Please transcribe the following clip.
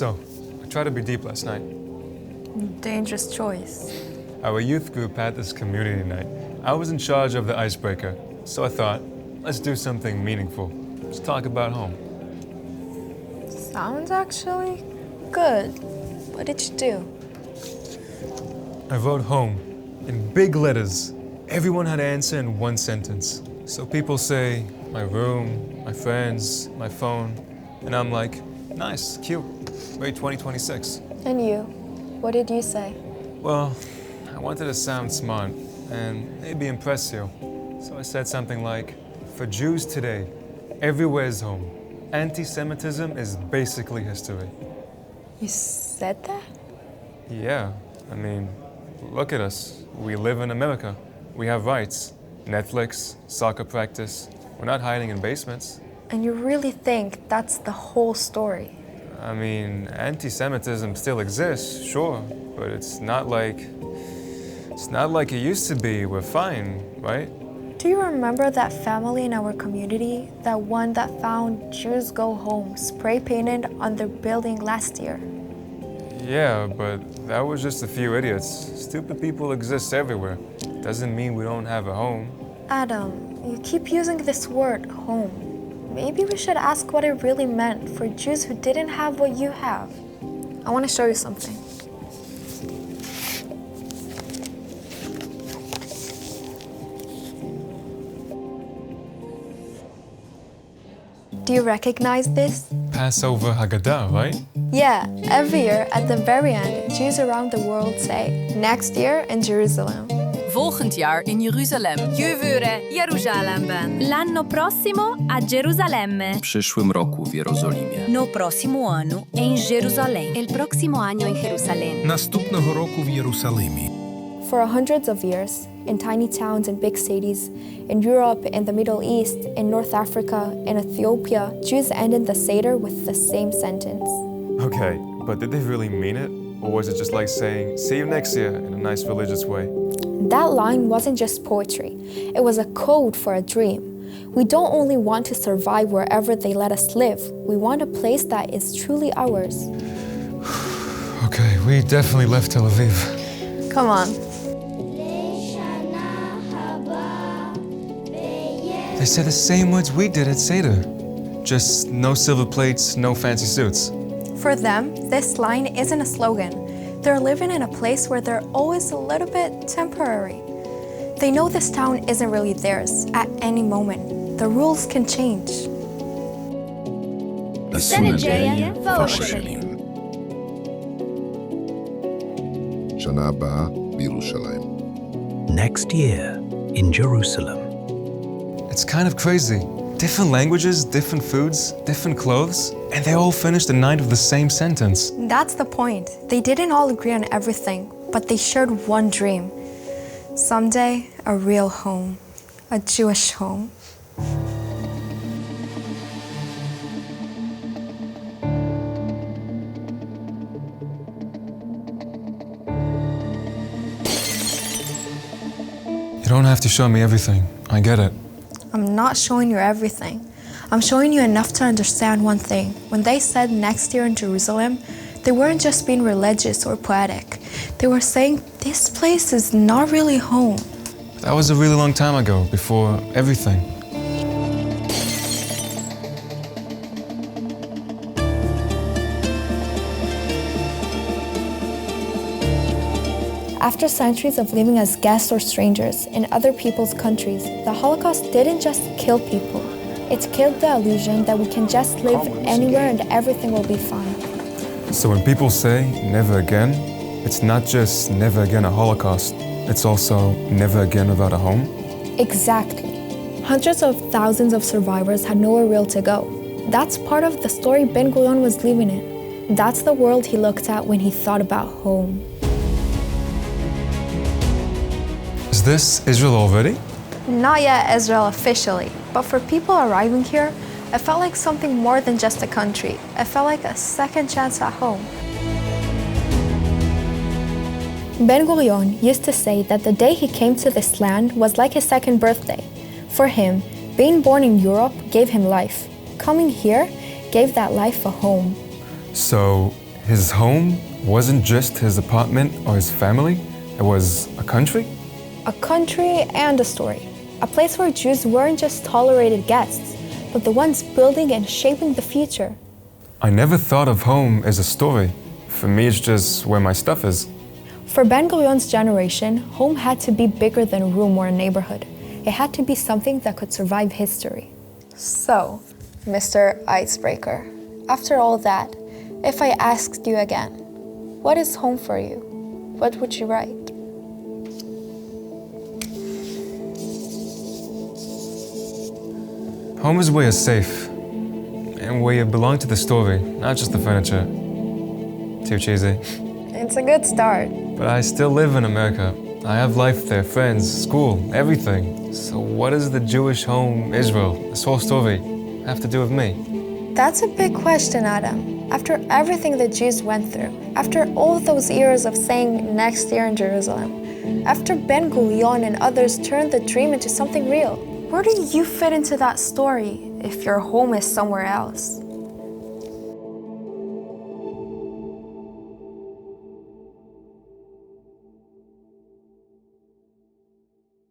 so? I tried to be deep last night. Dangerous choice. Our youth group had this community night. I was in charge of the icebreaker, so I thought, let's do something meaningful. Let's talk about home. Sounds actually good. What did you do? I wrote home in big letters. Everyone had to answer in one sentence. So people say, my room, my friends, my phone, and I'm like, nice, cute, wait 2026. And you? What did you say? Well, I wanted to sound smart and maybe impress you. So I said something like, for Jews today, everywhere is home. Anti-Semitism is basically history. You said that? Yeah, I mean, look at us. We live in America. We have rights. Netflix, soccer practice. We're not hiding in basements. And you really think that's the whole story? I mean, anti-Semitism still exists, sure, but it's not like it used to be. We're fine, right? Do you remember that family in our community? That one that found Jews Go Home spray painted on their building last year? Yeah, but that was just a few idiots. Stupid people exist everywhere. Doesn't mean we don't have a home. Adam, you keep using this word, home. Maybe we should ask what it really meant for Jews who didn't have what you have. I want to show you something. Do you recognize this? Passover Haggadah, right? Yeah, every year at the very end, Jews around the world say, next year in Jerusalem. Volgend jaar in Jeruzalem. Jövőre Jerusalemben. L'anno prossimo a Gerusalemme. W przyszłym roku w Jerozolimie. No próximo ano em Jerusalém. El próximo año en Jerusalén. Наступного року в Єрусалимі. For hundreds of years, in tiny towns and big cities, in Europe, in the Middle East, in North Africa, in Ethiopia, Jews ended the Seder with the same sentence. Okay, but did they really mean it? Or was it just like saying, see you next year in a nice religious way? That line wasn't just poetry. It was a code for a dream. We don't only want to survive wherever they let us live. We want a place that is truly ours. Okay, we definitely left Tel Aviv. Come on. They said the same words we did at Seder. Just no silver plates, no fancy suits. For them, this line isn't a slogan. They're living in a place where they're always a little bit temporary. They know this town isn't really theirs at any moment. The rules can change. שנה ג'איה ואושלים. שנה הבאה בירושלים. Next year in Jerusalem. It's kind of crazy. Different languages, different foods, different clothes, and they all finished the night with the same sentence. That's the point. They didn't all agree on everything, but they shared one dream. Someday, a real home. A Jewish home. You don't have to show me everything. I get it. I'm not showing you everything. I'm showing you enough to understand one thing. When they said next year in Jerusalem, they weren't just being religious or poetic. They were saying this place is not really home. That was a really long time ago, before everything. After centuries of living as guests or strangers in other people's countries, the Holocaust didn't just kill people. It killed the illusion that we can just live anywhere and everything will be fine. So when people say never again, it's not just never again a Holocaust. It's also never again without a home. Exactly. Hundreds of thousands of survivors had nowhere real to go. That's part of the story Ben-Gurion was living in. That's the world he looked at when he thought about home. Is this Israel already? Not yet Israel officially, but for people arriving here, it felt like something more than just a country. It felt like a second chance at home. Ben-Gurion used to say that the day he came to this land was like his second birthday. For him, being born in Europe gave him life. Coming here gave that life a home. So His home wasn't just his apartment or his family, it was a country? A country and a story. A place where Jews weren't just tolerated guests, but the ones building and shaping the future. I never thought of home as a story. For me, it's just where my stuff is. For Ben-Gurion's generation, home had to be bigger than a room or a neighborhood. It had to be something that could survive history. So, Mr. Icebreaker, after all that, if I asked you again, what is home for you? What would you write? Home is where you're safe, and where you belong to the story, not just the furniture. Too cheesy. It's a good start. But I still live in America. I have life there, friends, school, everything. So what does the Jewish home, Israel, this whole story, have to do with me? That's a big question, Adam. After everything the Jews went through, after all those years of saying next year in Jerusalem, after Ben-Gurion and others turned the dream into something real, where do you fit into that story if your home is somewhere else?